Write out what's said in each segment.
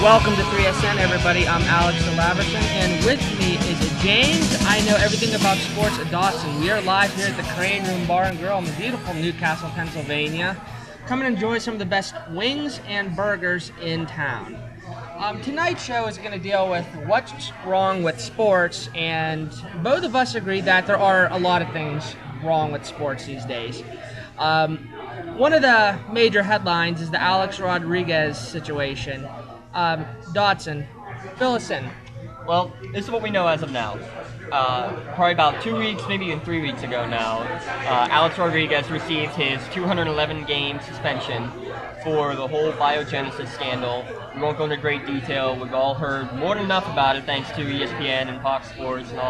Welcome to 3SN, everybody. I'm Alex Laverson, and with me is James. I know everything about sports at Dawson. We are live here at the Crane Room Bar and Grill in the beautiful Newcastle, Pennsylvania. Come and enjoy some of the best wings and burgers in town. Tonight's show is going to deal with what's wrong with sports, and both of us agree that there are a lot of things wrong with sports these days. One of the major headlines is the Alex Rodriguez situation. Dodson, fill us in. Well, this is what we know as of now. Probably about 2 weeks, maybe even 3 weeks ago now, Alex Rodriguez received his 211-game suspension for the whole biogenesis scandal. We won't go into great detail. We've all heard more than enough about it thanks to ESPN and Fox Sports and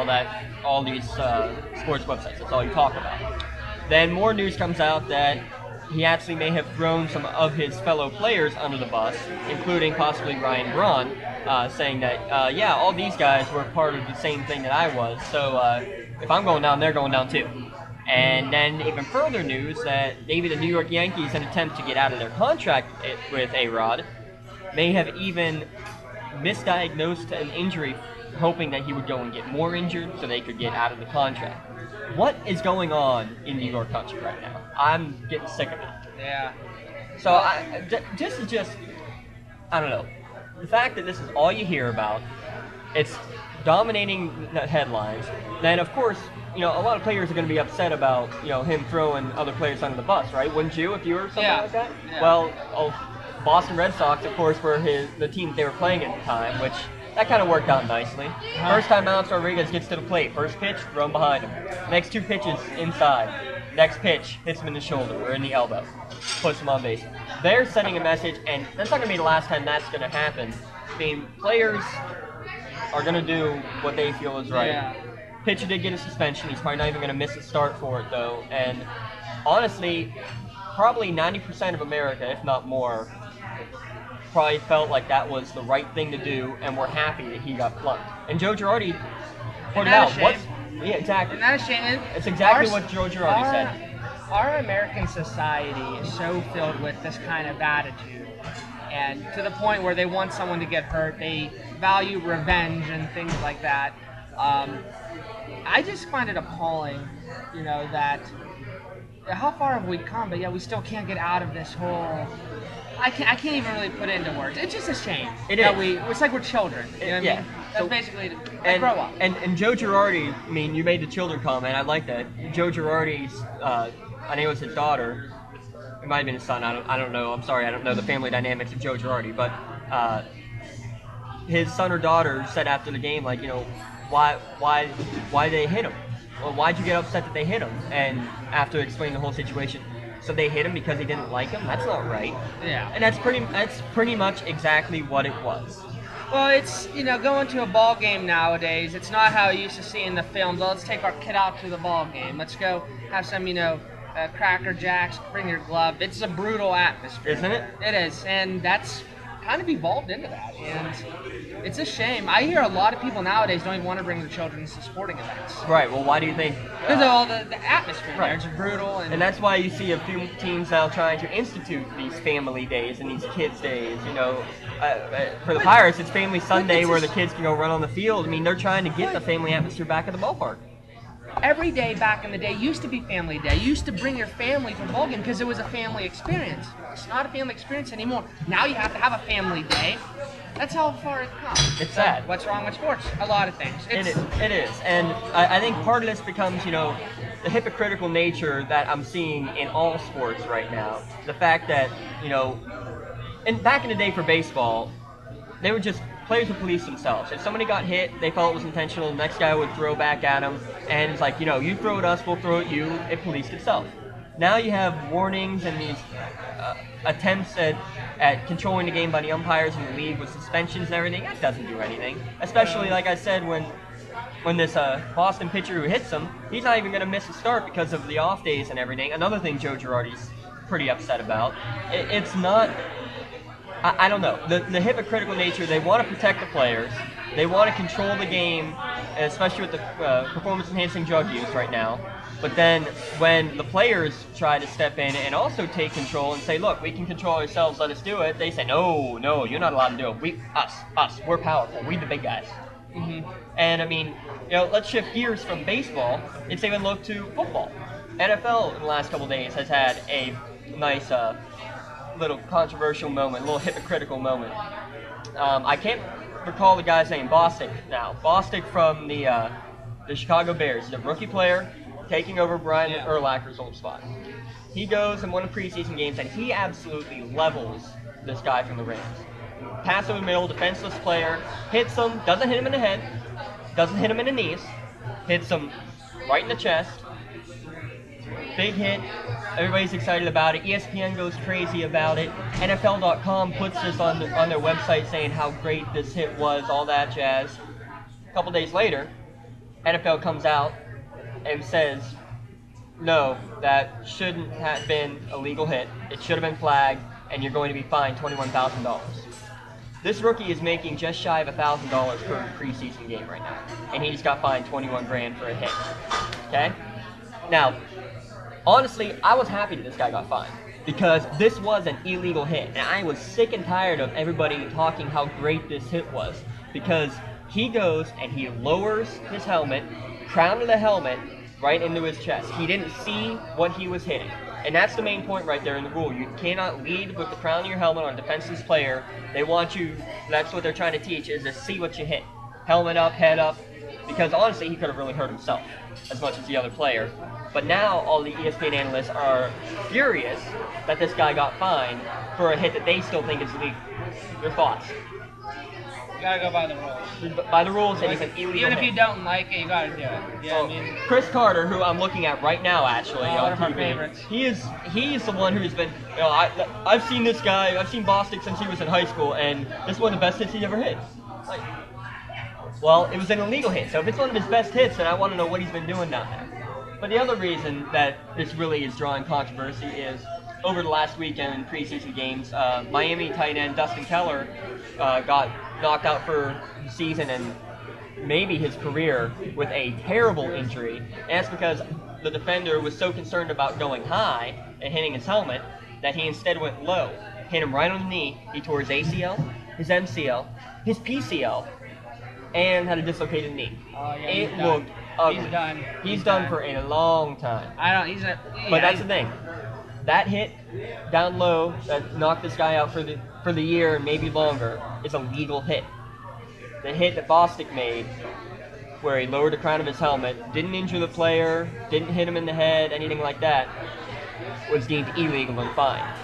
all these sports websites. That's all you talk about. Then more news comes out that he actually may have thrown some of his fellow players under the bus, including possibly Ryan Braun, saying that, yeah, all these guys were part of the same thing that I was, so if I'm going down, they're going down too. And then even further news that maybe the New York Yankees, in an attempt to get out of their contract with A-Rod, may have even misdiagnosed an injury, hoping that he would go and get more injured so they could get out of the contract. What is going on in New York country right now? I'm getting sick of it. Yeah. So I don't know. The fact that this is all you hear about, it's dominating the headlines. Then of course, a lot of players are going to be upset about, him throwing other players under the bus, right? Wouldn't you if you were something like that? Yeah. Well, Boston Red Sox, of course, were the team they were playing at the time, which that kind of worked out nicely. First time Alex Rodriguez gets to the plate, first pitch, thrown behind him. Next two pitches, inside. Next pitch, hits him in the shoulder or in the elbow, puts him on base. They're sending a message, and that's not going to be the last time that's going to happen. I mean, players are going to do what they feel is right. Yeah. Pitcher did get a suspension. He's probably not even going to miss a start for it, though. And honestly, probably 90% of America, if not more, probably felt like that was the right thing to do, and we're happy that he got plucked. And Joe Girardi pointed out, yeah, exactly. Isn't that a shame? It's exactly what Joe Girardi said. Our American society is so filled with this kind of attitude, and to the point where they want someone to get hurt, they value revenge and things like that. I just find it appalling, that how far have we come, but yeah, we still can't get out of this whole. I can't even really put it into words. It's just a shame. It's like we're children. You know what I mean? That's basically grow up. And Joe Girardi, I mean, you made the children comment. I like that. Joe Girardi's, I think it was his daughter. It might have been his son. I don't know. I'm sorry. I don't know the family dynamics of Joe Girardi. But his son or daughter said after the game, like, why they hit him? Well, why'd you get upset that they hit him? And after explaining the whole situation, so they hit him because he didn't like him? That's not right. Yeah. And that's pretty much exactly what it was. Well, it's, going to a ball game nowadays, it's not how you used to see in the films. Well, let's take our kid out to the ball game. Let's go have some, Cracker Jacks, bring your glove. It's a brutal atmosphere. Isn't it? It is, and that's kind of evolved into that, and it's a shame. I hear a lot of people nowadays don't even want to bring their children to sporting events. Right, well, why do you think? Because of all the atmosphere right. there. It's brutal. And that's why you see a few teams now trying to institute these family days and these kids' days, For the Pirates, it's Family Sunday where the kids can go run on the field. I mean, they're trying to get the family atmosphere back at the ballpark. Every day back in the day used to be family day. You used to bring your family to a ball game because it was a family experience. It's not a family experience anymore. Now you have to have a family day. That's how far it's come. It's sad. What's wrong with sports? A lot of things. It is. And I think part of this becomes, the hypocritical nature that I'm seeing in all sports right now. The fact that, and back in the day for baseball, they were just players would police themselves. If somebody got hit, they felt it was intentional, the next guy would throw back at them, and it's like, you throw at us, we'll throw at you. It policed itself. Now you have warnings and these attempts at controlling the game by the umpires in the league with suspensions and everything. That doesn't do anything. Especially, like I said, when this Boston pitcher who hits him, he's not even going to miss a start because of the off days and everything. Another thing Joe Girardi's pretty upset about. It's not... I don't know. The hypocritical nature, they want to protect the players. They want to control the game, especially with the performance-enhancing drug use right now. But then when the players try to step in and also take control and say, look, we can control ourselves, let us do it, they say, no, you're not allowed to do it. Us, we're powerful. We the big guys. Mm-hmm. And I mean, let's shift gears from baseball and say we look to football. NFL in the last couple of days has had a nice little controversial moment, a little hypocritical moment. I can't recall the guy's name, Bostic now. Bostic from the Chicago Bears. He's a rookie player taking over Brian Urlacher's old spot. He goes in one of the preseason games and he absolutely levels this guy from the Rams. Pass over the middle, defenseless player, hits him, doesn't hit him in the head, doesn't hit him in the knees, hits him right in the chest. Big hit. Everybody's excited about it. ESPN goes crazy about it. NFL.com puts this on their website saying how great this hit was, all that jazz. A couple days later, NFL comes out and says, no, that shouldn't have been a legal hit. It should have been flagged, and you're going to be fined $21,000. This rookie is making just shy of $1,000 per preseason game right now, and he just got fined $21,000 for a hit. Okay? Now, honestly, I was happy that this guy got fined because this was an illegal hit, and I was sick and tired of everybody talking how great this hit was because he goes and he lowers his helmet, crown of the helmet, right into his chest. He didn't see what he was hitting. And that's the main point right there in the rule. You cannot lead with the crown of your helmet on a defenseless player. They want you, that's what they're trying to teach, is to see what you hit. Helmet up, head up. Because honestly, he could have really hurt himself as much as the other player. But now all the ESPN analysts are furious that this guy got fined for a hit that they still think is legal. Your thoughts? You gotta go by the rules. By the rules, it is an illegal Even if hit. you don't like it, you gotta do it. Yeah, I mean, Chris Carter, who I'm looking at right now, actually one on of our TV, favorites. he is the one who's been. I've seen this guy. I've seen Bostic since he was in high school, and this is one of the best hits he ever hit. Like, well, it was an illegal hit, so if it's one of his best hits, then I want to know what he's been doing down there. But the other reason that this really is drawing controversy is over the last weekend in preseason games, Miami tight end Dustin Keller got knocked out for the season and maybe his career with a terrible injury. And that's because the defender was so concerned about going high and hitting his helmet that he instead went low, hit him right on the knee. He tore his ACL, his MCL, his PCL, and had a dislocated knee. It looked ugly. He's done. He's done for a long time. But That's the thing. That hit down low that knocked this guy out for the year and maybe longer is a legal hit. The hit that Bostic made, where he lowered the crown of his helmet, didn't injure the player, didn't hit him in the head, anything like that, was deemed illegal and fined.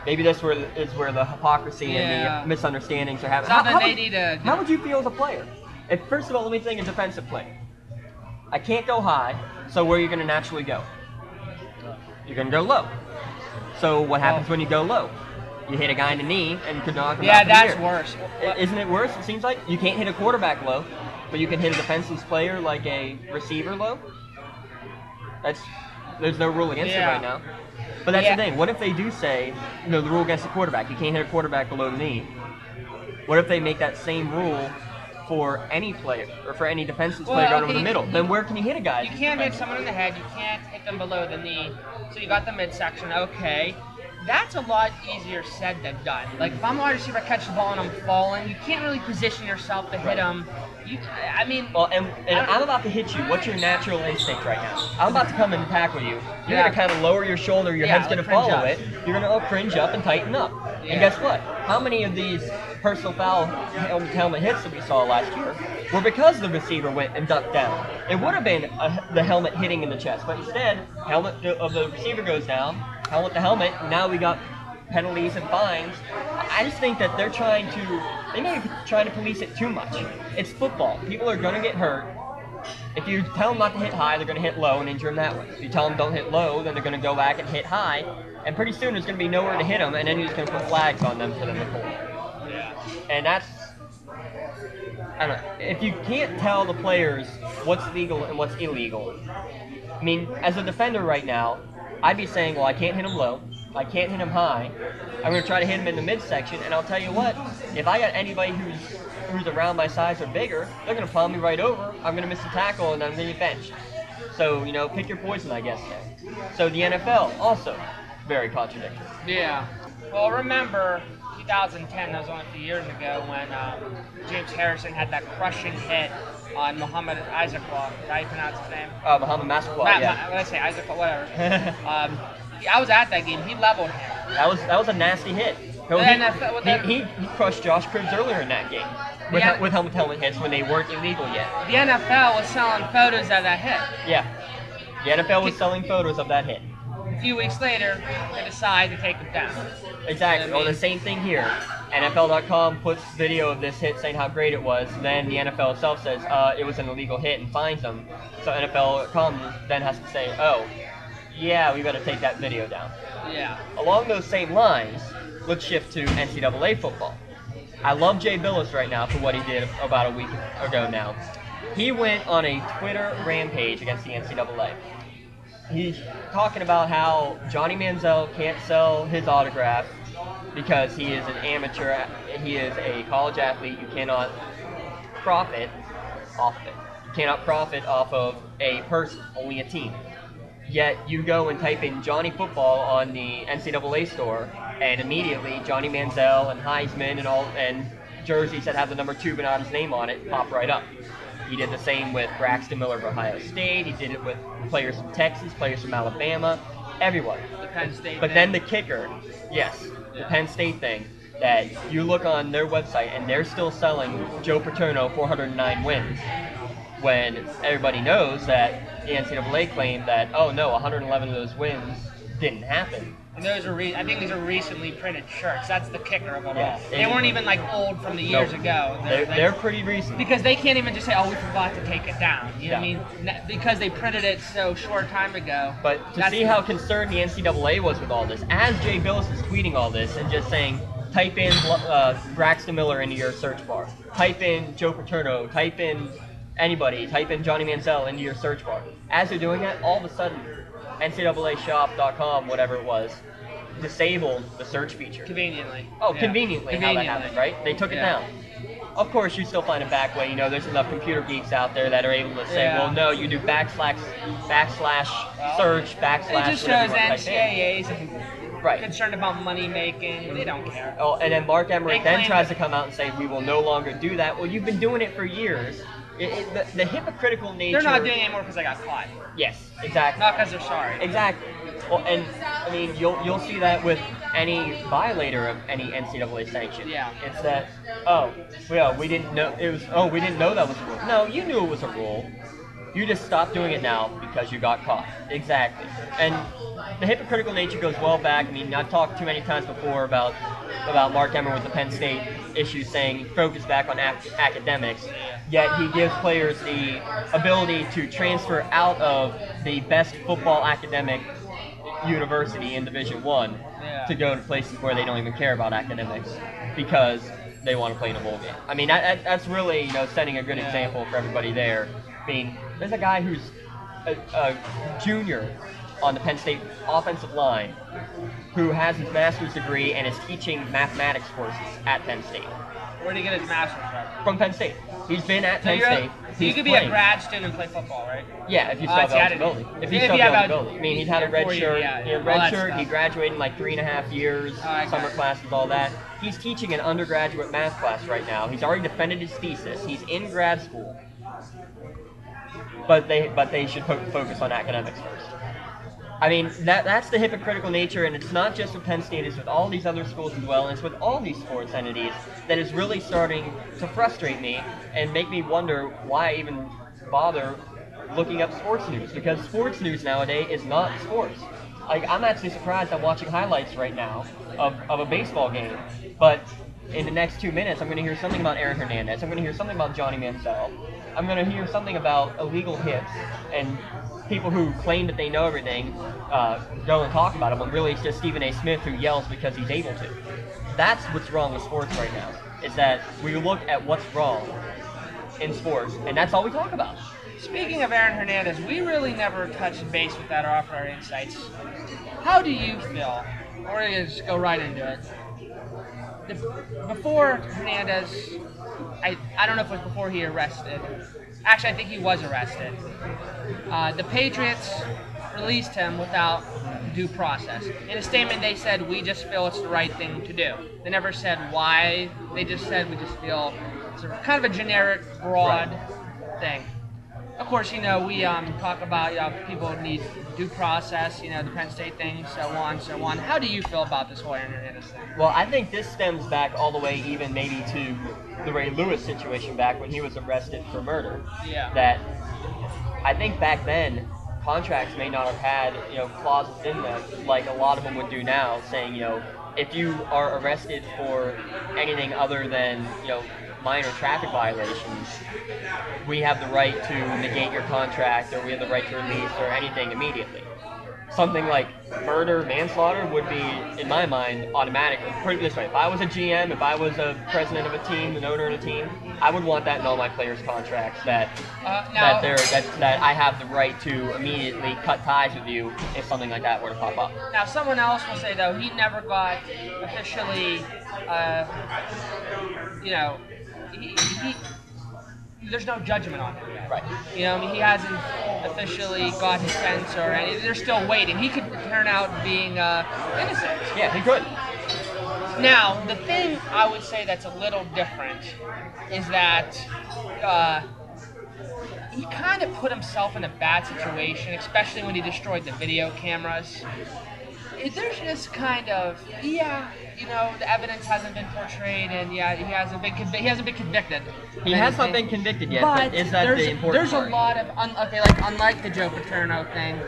Maybe this is where the hypocrisy and the misunderstandings are happening. How would you feel as a player? First of all, let me think a defensive player. I can't go high, so where are you going to naturally go? You're going to go low. So what happens when you go low? You hit a guy in the knee and could knock him out. Yeah, that's worse. Isn't it worse? It seems like you can't hit a quarterback low, but you can hit a defenseless player like a receiver low. There's no rule against it right now. But that's the thing. What if they do say, the rule against the quarterback, you can't hit a quarterback below the knee? What if they make that same rule for any player or for any defenseless player going over the middle? Then where can you hit a guy? You can't hit someone in the head. You can't hit them below the knee. So you got the midsection. Okay. That's a lot easier said than done. Like, if I'm a wide receiver, I catch the ball and I'm falling, you can't really position yourself to hit him. Well, and I'm about to hit you. What's your natural instinct right now? I'm about to come and tackle you. You're going to kind of lower your shoulder. Your head's going to follow it. You're going to cringe up and tighten up. And guess what? How many of these personal foul helmet hits that we saw last year were because the receiver went and ducked down? It would have been the helmet hitting in the chest, but instead, helmet of the receiver goes down, helmet to helmet, and now we got penalties and fines. I just think that they may be trying to police it too much. It's football. People are going to get hurt. If you tell them not to hit high, they're going to hit low and injure them that way. If you tell them don't hit low, then they're going to go back and hit high, and pretty soon there's going to be nowhere to hit them, and then you're just going to put flags on them for them to pull. And that's, I don't know, if you can't tell the players what's legal and what's illegal, I mean, as a defender right now, I'd be saying, well, I can't hit him low, I can't hit him high, I'm going to try to hit him in the midsection, and I'll tell you what, if I got anybody who's around my size or bigger, they're going to plow me right over, I'm going to miss the tackle, and I'm going to get benched. So, pick your poison, I guess. So the NFL, also very contradictory. Yeah. Well, remember 2010, that was only a few years ago, when James Harrison had that crushing hit on Muhammad Isaaclaw. How do you pronounce his name? Muhammad Massaquoi, yeah. What did I say? Isaaclaw, whatever. I was at that game. He leveled him. That was a nasty hit. He crushed Josh Cribbs earlier in that game with helmet hits when they weren't illegal yet. The NFL was selling photos of that hit. Yeah. The NFL was selling photos of that hit. A few weeks later, they decide to take them down. Exactly. Well, the same thing here. NFL.com puts video of this hit saying how great it was. Then the NFL itself says it was an illegal hit and fines them. So NFL.com then has to say, oh, yeah, we better take that video down. Yeah. Along those same lines, let's shift to NCAA football. I love Jay Billis right now for what he did about a week ago now. He went on a Twitter rampage against the NCAA. He's talking about how Johnny Manziel can't sell his autograph because he is an amateur. He is a college athlete. You cannot profit off of it. You cannot profit off of a person, only a team. Yet you go and type in Johnny Football on the NCAA store, and immediately Johnny Manziel and Heisman and jerseys that have the number 2 but not his name on it pop right up. He did the same with Braxton Miller of Ohio State. He did it with players from Texas, players from Alabama, everyone. The Penn State But thing. then the kicker, yes, the Penn State thing, that you look on their website and they're still selling Joe Paterno 409 wins, when everybody knows that the NCAA claimed that, oh no, 111 of those wins didn't happen. And those are I think these are recently printed shirts. That's the kicker of it Yeah, all. They weren't even like old from the years ago. They're pretty recent. Because they can't even just say, oh, we forgot to take it down. You know what I mean? Because they printed it so short time ago. But to see how concerned the NCAA was with all this, as Jay Billis is tweeting all this and just saying, type in Braxton Miller into your search bar. Type in Joe Paterno. Type in anybody. Type in Johnny Manziel into your search bar. As they're doing that, all of a sudden, NCAAshop.com, whatever it was, disabled the search feature. Conveniently. Oh, conveniently how that happened, right? They took it down. Of course, you still find a back way. There's enough computer geeks out there that are able to say, well, no, you do backslash search, backslash. It just shows NCAA's right. concerned about money making. They don't care. Oh, and then Mark Emmert then tries to come out and say, we will no longer do that. Well, you've been doing it for years. The hypocritical nature. They're not doing it anymore because they got caught. Yes, exactly. Not because they're sorry. Exactly. Well, and I mean, you'll see that with any violator of any NCAA sanction. Yeah. It's that, we didn't know it was. Oh, we didn't know that was a rule. No, you knew it was a rule. You just stopped doing it now because you got caught. Exactly. And the hypocritical nature goes well back. I mean, I've talked too many times before about Mark Emmert with the Penn State issue, saying focus back on academics. Yet he gives players the ability to transfer out of the best football academic university in Division I to go to places where they don't even care about academics because they want to play in a bowl game. I mean, that's really setting a good example for everybody there. I mean, there's a guy who's a junior on the Penn State offensive line who has his master's degree and is teaching mathematics courses at Penn State. Where did he get his master's from? From Penn State. He's been at Penn State. You could be a grad student and play football, right? Yeah, if you still have eligibility. If you still have eligibility. I mean, he's had a red shirt. He graduated in like 3.5 years, summer classes, all that. He's teaching an undergraduate math class right now. He's already defended his thesis. He's in grad school. But they should focus on academics first. I mean, that's the hypocritical nature, and it's not just with Penn State, it's with all these other schools as well, and it's with all these sports entities that is really starting to frustrate me and make me wonder why I even bother looking up sports news, because sports news nowadays is not sports. Like, I'm actually surprised I'm watching highlights right now of a baseball game, but in the next 2 minutes I'm going to hear something about Aaron Hernandez, I'm going to hear something about Johnny Manziel, I'm going to hear something about illegal hits, and people who claim that they know everything go and talk about it, when really it's just Stephen A. Smith who yells because he's able to. That's what's wrong with sports right now, is that we look at what's wrong in sports, and that's all we talk about. Speaking of Aaron Hernandez, we really never touched base with that or offered our insights. How do you feel? Or just go right into it. before Hernandez, I don't know if it was before he arrested. Actually, I think he was arrested. The Patriots released him without due process. In a statement, they said, "We just feel it's the right thing to do." They never said why. They just said, "We just feel it's kind of a generic, broad thing." Of course, we talk about people need due process, the Penn State thing, so on, so on. How do you feel about this whole Hernandez thing? Well, I think this stems back all the way even maybe to the Ray Lewis situation back when he was arrested for murder. Yeah. That I think back then contracts may not have had clauses in them like a lot of them would do now, saying if you are arrested for anything other than minor traffic violations, we have the right to negate your contract, or we have the right to release, or anything immediately. Something like murder, manslaughter would be, in my mind, automatic. Put it this way: if I was a GM, if I was a president of a team, an owner of a team, I would want that in all my players' contracts that I have the right to immediately cut ties with you if something like that were to pop up. Now, someone else will say though he never got officially, there's no judgment on him yet. Right. He hasn't officially got his sentence or anything. They're still waiting. He could turn out being innocent. Yeah, he could. Now, the thing I would say that's a little different is that he kind of put himself in a bad situation, especially when he destroyed the video cameras. There's just kind of, the evidence hasn't been portrayed, and he hasn't been convicted. He has not been convicted yet, but is that the important There's part? a lot of, unlike the Joe Paterno thing,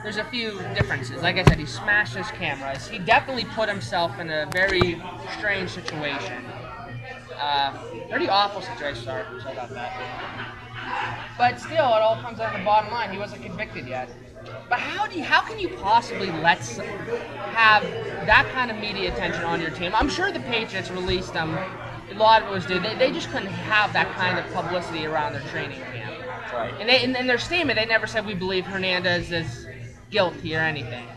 there's a few differences. Like I said, he smashed his cameras. He definitely put himself in a very strange situation. Pretty awful situation, sorry about that. But still, it all comes down to the bottom line. He wasn't convicted yet. But how can you possibly have that kind of media attention on your team? I'm sure the Patriots released them. A lot of it was due. They just couldn't have that kind of publicity around their training camp. Right. And in their statement, they never said we believe Hernandez is guilty or anything.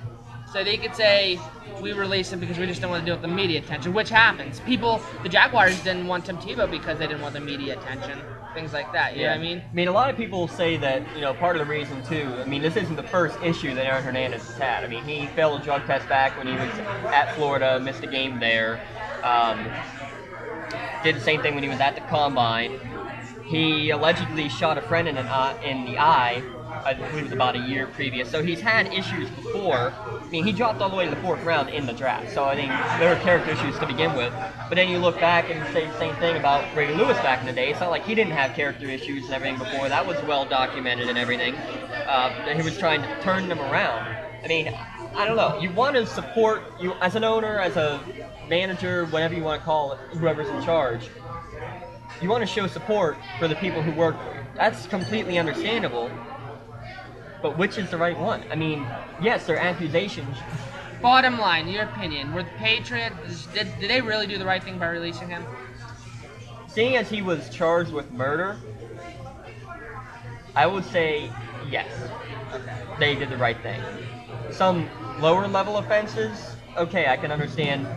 So they could say we released him because we just don't want to deal with the media attention, which happens. The Jaguars didn't want Tim Tebow because they didn't want the media attention. Things like that, you know what I mean? I mean, a lot of people say that, part of the reason, too, this isn't the first issue that Aaron Hernandez has had. He failed a drug test back when he was at Florida, missed a game there. Did the same thing when he was at the Combine. He allegedly shot a friend in the eye, I believe it was about a year previous. So he's had issues before. He dropped all the way to the 4th round in the draft. So I think there were character issues to begin with. But then you look back and say the same thing about Ray Lewis back in the day. It's not like he didn't have character issues and everything before. That was well documented and everything. He was trying to turn them around. I don't know. You want to support, you as an owner, as a manager, whatever you want to call it, whoever's in charge. You want to show support for the people who work for you. That's completely understandable. But which is the right one? Yes, they're accusations. Bottom line, your opinion, were the Patriots, did they really do the right thing by releasing him? Seeing as he was charged with murder, I would say yes. Okay. They did the right thing. Some lower level offenses, okay, I can understand,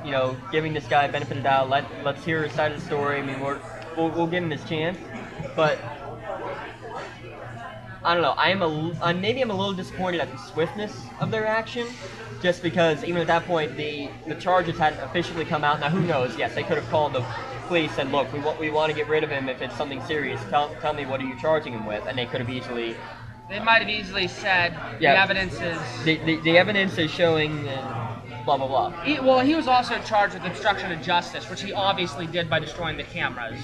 giving this guy a benefit of the doubt. Let's hear his side of the story. We'll give him his chance. But I don't know. Maybe I'm a little disappointed at the swiftness of their action, just because even at that point the charges hadn't officially come out. Now who knows? Yes, they could have called the police and said, look, we want to get rid of him if it's something serious. Tell me what are you charging him with? And they could have easily. They might have easily said the evidence is. The evidence is showing. Blah blah blah. He was also charged with obstruction of justice, which he obviously did by destroying the cameras.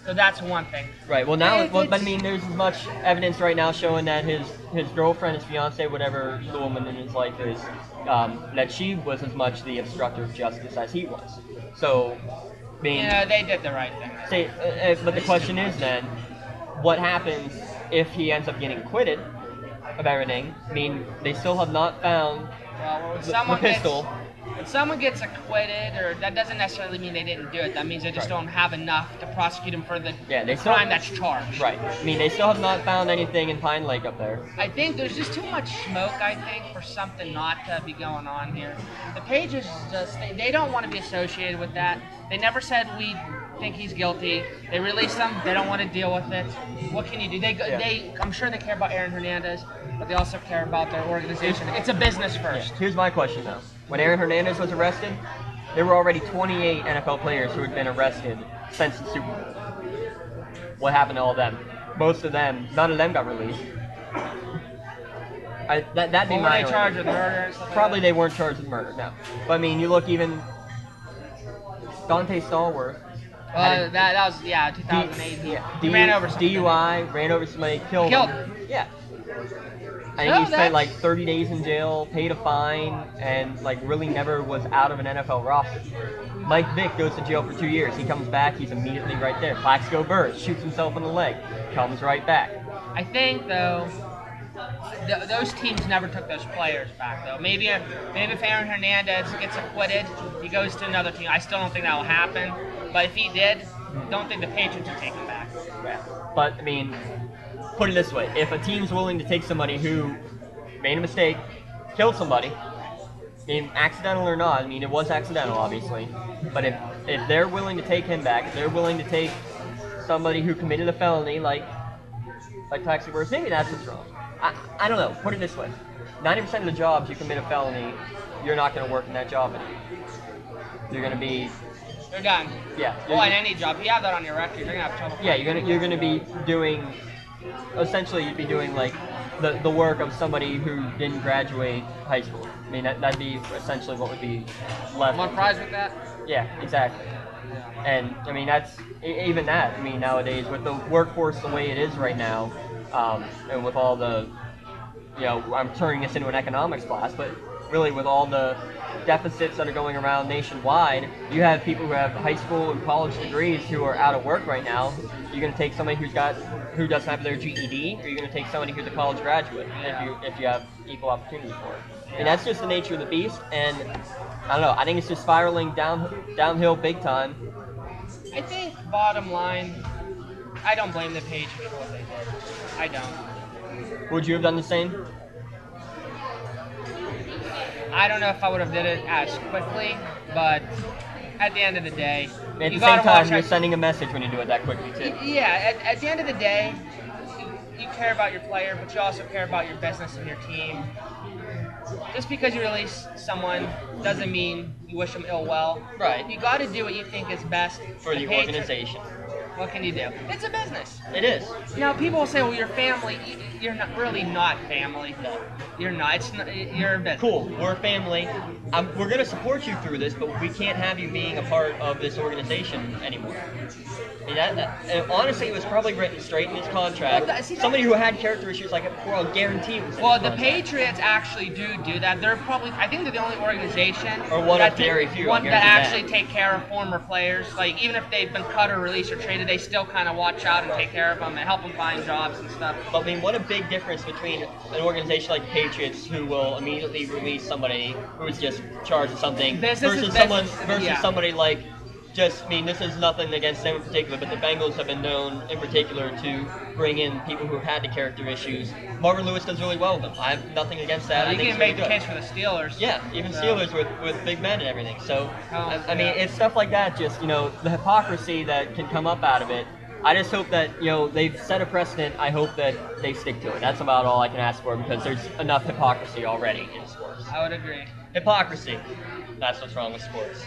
So that's one thing. Right. Well, now, there's as much evidence right now showing that his girlfriend, his fiance, whatever the woman in his life is, that she was as much the obstructor of justice as he was. So, they did the right thing. But the question is then, what happens if he ends up getting acquitted of everything? They still have not found the pistol. when someone gets acquitted, or that doesn't necessarily mean they didn't do it. That means they just Right. don't have enough to prosecute them for the They still, crime that's charged. Right. I mean, they still have not found anything in Pine Lake up there. I think there's just too much smoke, I think, for something not to be going on here. The Pages just, they don't want to be associated with that. They never said we think he's guilty. They released him. They don't want to deal with it. What can you do? I'm sure they care about Aaron Hernandez, but they also care about their organization. It's a business first. Here's my question, though. When Aaron Hernandez was arrested, there were already 28 NFL players who had been arrested since the Super Bowl. What happened to all of them? Most of them, none of them got released. That'd be my. Were they charged with murder and stuff? Probably they weren't charged with murder, no. But I mean, you look even Dante Stallworth. That was 2008. He ran over somebody. DUI, ran over somebody, killed him. Yeah. I think he spent like 30 days in jail, paid a fine, and like really never was out of an NFL roster. Mike Vick goes to jail for 2 years. He comes back, he's immediately right there. Plaxico Burress shoots himself in the leg, comes right back. I think though, those teams never took those players back though. Maybe if Aaron Hernandez gets acquitted, he goes to another team. I still don't think that will happen. But if he did, don't think the Patriots would take him back. Yeah. But I mean, put it this way: if a team's willing to take somebody who made a mistake, killed somebody, I mean, accidental or not, I mean, it was accidental, obviously. But if they're willing to take him back, if they're willing to take somebody who committed a felony, like Plaxico Burress, maybe that's what's wrong. I don't know. Put it this way: 90% of the jobs you commit a felony, you're not going to work in that job anymore. You're going to be. You're done. Yeah. Well, in any job, if you have that on your record, you're gonna have trouble. Yeah, you're gonna be doing. Essentially, you'd be doing like the work of somebody who didn't graduate high school. I mean, that'd be essentially what would be left. Want fries with that? Yeah, exactly. Yeah. And I mean, that's even that. I mean, nowadays with the workforce the way it is right now, and with all the, I'm turning this into an economics class, but really with all the deficits that are going around nationwide, you have people who have high school and college degrees who are out of work right now. You're going to take somebody who doesn't have their GED, or you're going to take somebody who's a college graduate if you have equal opportunity for it. And that's just the nature of the beast. And I don't know. I think it's just spiraling downhill big time. I think bottom line, I don't blame the Patriots for what they did. I don't. Would you have done the same? I don't know if I would have did it as quickly, but at the end of the day, at the same time, you're sending a message when you do it that quickly too. Yeah, at the end of the day, you care about your player, but you also care about your business and your team. Just because you release someone doesn't mean you wish them ill well. Right. You got to do what you think is best for the organization. What can you do? It's a business. It is. Now, people will say, well, you're family. You're not really not family. No. You're not. It's not, you're a business. Cool. We're a family. We're going to support you through this, but we can't have you being a part of this organization anymore. And honestly, it was probably written straight in his contract. Well, somebody who had character issues like it before, I'll guarantee it was in Well, his the contract. Patriots actually do that. They're probably, I think they're the only organization or one of very few that actually take care of former players. Like, even if they've been cut or released or traded, they still kind of watch out and take care of them and help them find jobs and stuff. But I mean, what a big difference between an organization like Patriots, who will immediately release somebody who is just charged with something, versus somebody like. I mean, this is nothing against them in particular, but the Bengals have been known in particular to bring in people who have had the character issues. Marvin Lewis does really well with them. I have nothing against that. You can make the case for the Steelers. Yeah, even Steelers with big men and everything. So, I mean, it's stuff like that, just, the hypocrisy that can come up out of it. I just hope that, they've set a precedent. I hope that they stick to it. That's about all I can ask for, because there's enough hypocrisy already in sports. I would agree. Hypocrisy. That's what's wrong with sports.